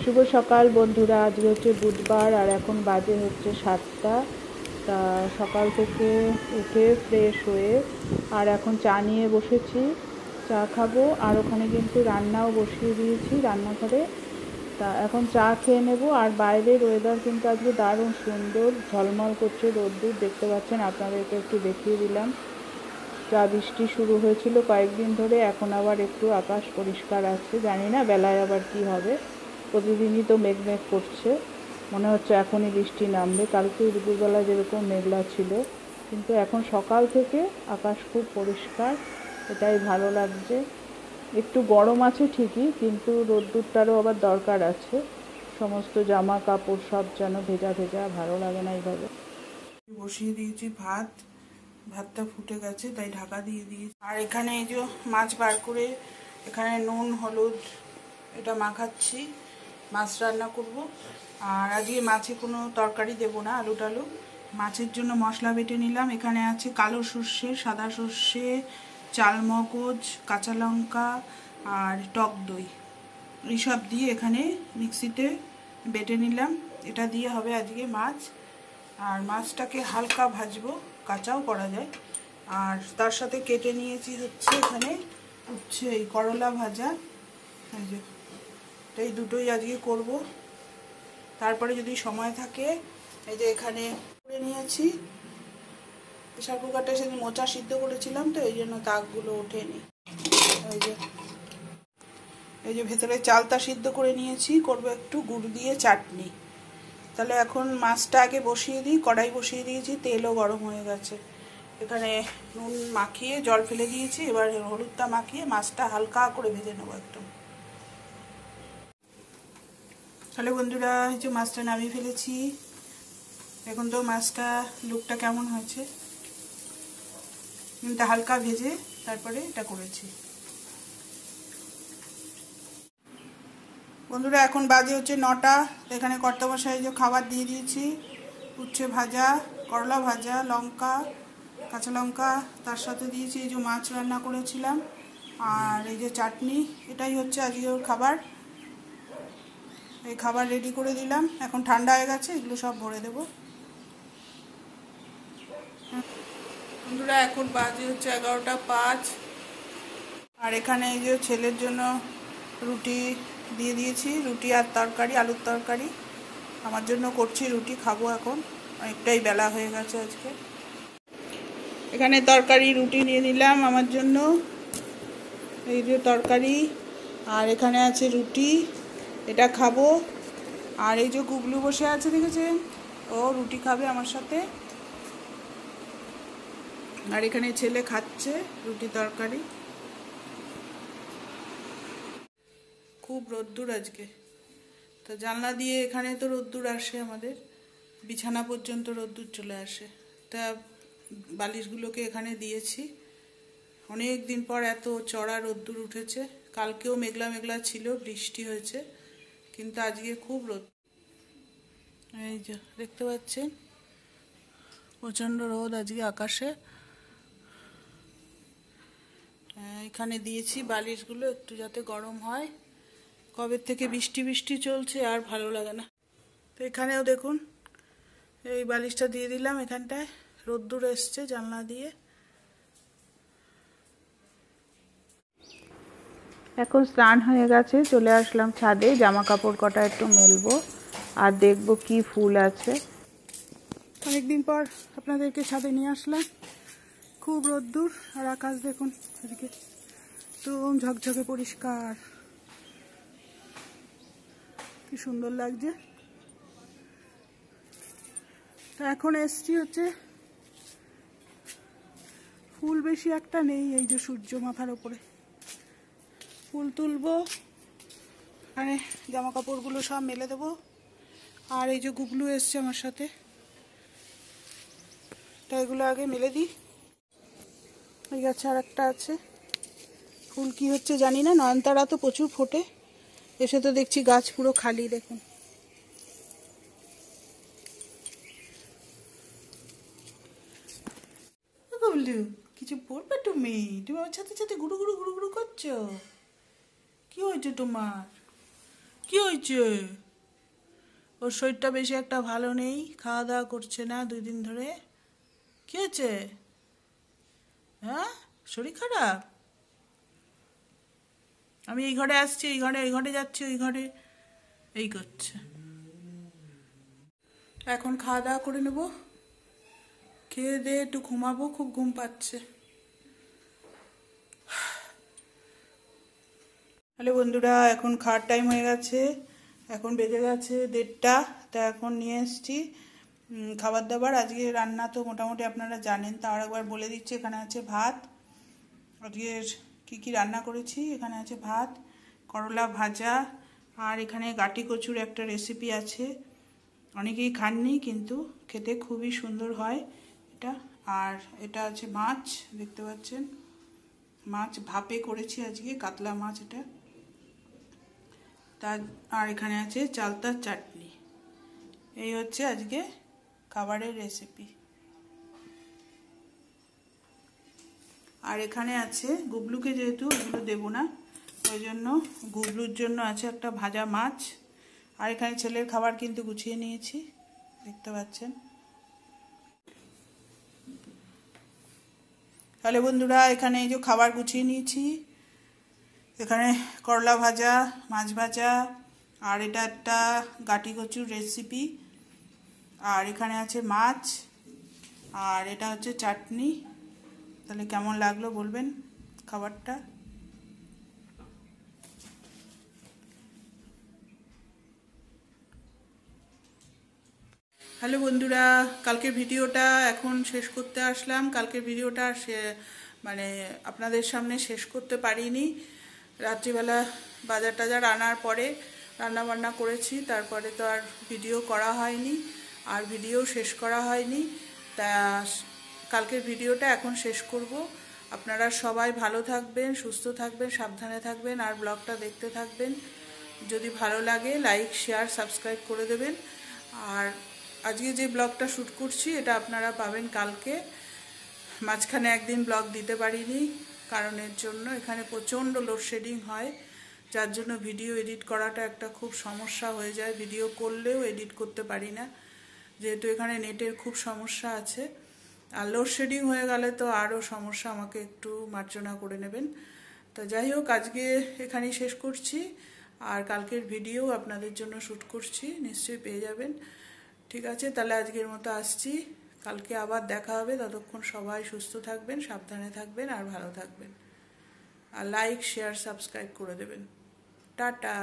শুভ সকাল বন্ধুরা। আজকে হচ্ছে বুধবার আর এখন বাজে হচ্ছে 7টা। তা সকাল থেকে উঠে ফ্রেশ হয়ে আর এখন চা নিয়ে বসেছি, চা খাবো। আর ওখানে কিন্তু রান্নাও বসিয়ে দিয়েছি রান্নাঘরে। তা এখন চা খেয়ে নেব। আর বাইরের ওয়েদার কিন্তু আজকে দারুণ সুন্দর, ঝলমল করছে রোদ্দুর, দেখতে পাচ্ছেন, আপনাদেরকে একটু দেখিয়ে দিলাম। যা বৃষ্টি শুরু হয়েছিল কয়েকদিন ধরে, এখন আবার একটু আকাশ পরিষ্কার আছে। জানি না বেলায় আবার কি হবে, প্রতিদিনই তো মেঘ মেঘ করছে, মনে হচ্ছে এখনই বৃষ্টি নামবে। কালকে দুপুরবেলা যেরকম মেঘলা ছিল, কিন্তু এখন সকাল থেকে আকাশ খুব পরিষ্কার, এটাই ভালো লাগছে। একটু গরম আছে ঠিকই, কিন্তু রোদ্দুরটারও আবার দরকার আছে। সমস্ত জামা কাপড় সব যেন ভেজা ভেজা, ভালো লাগে না এইভাবে। বসিয়ে দিয়েছি ভাত, ভাতটা ফুটে গেছে তাই ঢাকা দিয়ে দিয়েছি। আর এখানে এই যে মাছ বার করে এখানে নুন হলুদ এটা মাখাচ্ছি, মাছ রান্না করব। আর আজকে মাছে কোনো তরকারি দেব না, আলু টালু। মাছের জন্য মশলা বেটে নিলাম। এখানে আছে কালো সর্ষে, সাদা সর্ষে, চালমগজ, কাঁচা লঙ্কা আর টক দই, এইসব দিয়ে এখানে মিক্সিতে বেটে নিলাম। এটা দিয়ে হবে আজকে মাছ। আর মাছটাকে হালকা ভাজবো, কাঁচাও করা যায়। আর তার সাথে কেটে নিয়েছি হচ্ছে এখানে হচ্ছে এই করলা ভাজা, এই যে এই দুটোই আজকে করব। তারপরে যদি সময় থাকে এই যে এখানে করে নিয়েছি প্রেশার কুকারটা, সেদিন মোচা সিদ্ধ করেছিলাম তো এই জন্য দাগগুলো ওঠেনি। এই যে ভেতরে চালটা সিদ্ধ করে নিয়েছি, করব একটু গুড় দিয়ে চাটনি। তাহলে এখন মাছটা আগে বসিয়ে দিই, কড়াই বসিয়ে দিয়েছি, তেলও গরম হয়ে গেছে। এখানে নুন মাখিয়ে জল ফেলে দিয়েছি, এবার হলুদটা মাখিয়ে মাছটা হালকা করে ভেজে নেবো একদম। তাহলে বন্ধুরা এই যে মাছটা নামিয়ে ফেলেছি। এখন তো মাছটা লুকটা কেমন হয়েছে, নুনটা হালকা ভেজে তারপরে এটা করেছি। বন্ধুরা এখন বাজে হচ্ছে 9টা। এখানে কর্তামশাই যে খাবার দিয়ে দিয়েছি, উচ্ছে ভাজা, করলা ভাজা, লঙ্কা, কাঁচা লঙ্কা, তার সাথে দিয়েছি এই যে মাছ রান্না করেছিলাম, আর এই যে চাটনি। এটাই হচ্ছে আজকে ওর খাবার। এই খাবার রেডি করে দিলাম, এখন ঠান্ডা হয়ে গেছে, এগুলো সব ভরে দেব। বন্ধুরা এখন বাজে হচ্ছে 11টা 5। আর এখানে এই যে ছেলের জন্য রুটি দিয়ে দিয়েছি, রুটি আর তরকারি, আলুর তরকারি। আমার জন্য করছি রুটি, খাবো এখন, অনেকটাই বেলা হয়ে গেছে আজকে। এখানে তরকারি রুটি নিয়ে নিলাম আমার জন্য, এই যে তরকারি, আর এখানে আছে রুটি, এটা খাবো। আর এই যে গুগলু বসে আছে দেখেছেন, ও রুটি খাবে আমার সাথে। আর এখানে ছেলে খাচ্ছে রুটি তরকারি। খুব রোদ্দুর আজকে, তো জানলা দিয়ে এখানে তো রোদ্দুর আসে, আমাদের বিছানা পর্যন্ত রোদ্দুর চলে আসে। তা বালিশগুলোকে এখানে দিয়েছি। অনেক দিন পর এত চড়া রোদ্দুর উঠেছে। কালকেও মেঘলা মেঘলা ছিল, বৃষ্টি হয়েছে, কিন্তু আজকে খুব রোদ। এই যে দেখতে পাচ্ছেন প্রচণ্ড রোদ আজকে আকাশে। এখানে দিয়েছি বালিশগুলো একটু যাতে গরম হয়। কবে থেকে বৃষ্টি বৃষ্টি চলছে, আর ভালো লাগে না। তো এখানেও দেখুন এই বালিশটা দিয়ে দিলাম, এখানটায় রোদ্দুর এসছে জানলা দিয়ে। এখন স্নান হয়ে গেছে, চলে আসলাম ছাদে, জামা কাপড় কটা একটু মেলবো আর দেখবো কি ফুল আছে। অনেকদিন পর আপনাদেরকে ছাদে নিয়ে আসলাম। খুব রোদ্দুর, আর আকাশ দেখুন এদিকে একদম ঝকঝকে পরিষ্কার, কি সুন্দর লাগছে। তো এখন এসছি হচ্ছে, ফুল বেশি একটা নেই, এই যে সূর্য মাথার ওপরে, ফুল তুলবো, এখানে জামা কাপড়গুলো সব মেলে দেবো। আর এই যে গুগলু এসছে আমার সাথে, তো এগুলো আগে মেলে দিই। এই গাছে আর একটা আছে, ফুল কি হচ্ছে জানি না, নয়নতারা তো প্রচুর ফোটে, এসে তো দেখছি গাছ পুরো খালি। দেখুন গুগলু, কিছু পড়বে তুমি? তুমি আমার সাথে সাথে গুরু গুরু গুরু গুরু করছো, কি হয়েছে তোমার? কি হয়েছে? হয়েছে? ওর শরীরটা বেশি একটা ভালো নেই, খাওয়া দাওয়া করছে না 2 দিন ধরে। কি হয়েছে? হ্যাঁ, শরীর খারাপ? আমি এই ঘরে আসছি, ওই ঘরে যাচ্ছি, ওই ঘরে এই করছে। এখন খাওয়া দাওয়া করে নেব, খেয়ে দিয়ে একটু ঘুমাবো, খুব ঘুম পাচ্ছে। হ্যালো বন্ধুরা, এখন খাওয়ার টাইম হয়ে গেছে, এখন বেজে গেছে 1:30। তা এখন নিয়ে এসছি খাবার দাবার। আজকে রান্না তো মোটামুটি আপনারা জানেন, তাও একবার বলে দিচ্ছি। এখানে আছে ভাত, আজকের কী কী রান্না করেছি। এখানে আছে ভাত, করলা ভাজা, আর এখানে গাটি কচুর একটা রেসিপি আছে। অনেকেই খাননি, কিন্তু খেতে খুবই সুন্দর হয় এটা। আর এটা আছে মাছ, দেখতে পাচ্ছেন, মাছ ভাপে করেছি আজকে, কাতলা মাছ এটা। তার আর এখানে আছে চালতার চাটনি। এই হচ্ছে আজকে খাবারের রেসিপি। আর এখানে আছে গুবলুকে, যেহেতু এগুলো দেবো না, ওই জন্য গুবলুর জন্য আছে একটা ভাজা মাছ। আর এখানে ছেলের খাবার কিন্তু গুছিয়ে নিয়েছি, দেখতে পাচ্ছেন। তাহলে বন্ধুরা, এখানে এই যে খাবার গুছিয়ে নিয়েছি। এখানে করলা ভাজা, মাছ ভাজা, আর এটা একটা গাটি কচুর রেসিপি, আর এখানে আছে মাছ, আর এটা হচ্ছে চাটনি। তাহলে কেমন লাগলো বলবেন খাবারটা। হ্যালো বন্ধুরা, কালকের ভিডিওটা এখন শেষ করতে আসলাম। কালকের ভিডিওটা মানে আপনাদের সামনে শেষ করতে পারিনি। রাত্রিবেলা বাজার টাজার আনার পরে রান্না বান্না করেছি, তারপরে তো আর ভিডিও করা হয়নি, আর ভিডিও শেষ করা হয়নি। তা কালকের ভিডিওটা এখন শেষ করব। আপনারা সবাই ভালো থাকবেন, সুস্থ থাকবেন, সাবধানে থাকবেন, আর ব্লগটা দেখতে থাকবেন। যদি ভালো লাগে লাইক, শেয়ার, সাবস্ক্রাইব করে দেবেন। আর আজকে যে ব্লগটা শ্যুট করছি এটা আপনারা পাবেন কালকে। মাঝখানে একদিন ব্লগ দিতে পারিনি, কারণের জন্য এখানে প্রচণ্ড লোডশেডিং হয়, যার জন্য ভিডিও এডিট করাটা একটা খুব সমস্যা হয়ে যায়। ভিডিও করলেও এডিট করতে পারি না, যেহেতু এখানে নেটের খুব সমস্যা আছে। আর লোডশেডিং হয়ে গেলে তো আরও সমস্যা, আমাকে একটু মার্জনা করে নেবেন। তো যাই হোক, আজকে এখানেই শেষ করছি, আর কালকের ভিডিও আপনাদের জন্য শ্যুট করছি, নিশ্চয়ই পেয়ে যাবেন। ঠিক আছে, তাহলে আজকের মতো আসছি, কালকে আবার দেখা হবে। ততক্ষণ সবাই সুস্থ থাকবেন, সাবধানে থাকবেন, আর ভালো থাকবেন। আর লাইক, শেয়ার, সাবস্ক্রাইব করে দেবেন। টাটা।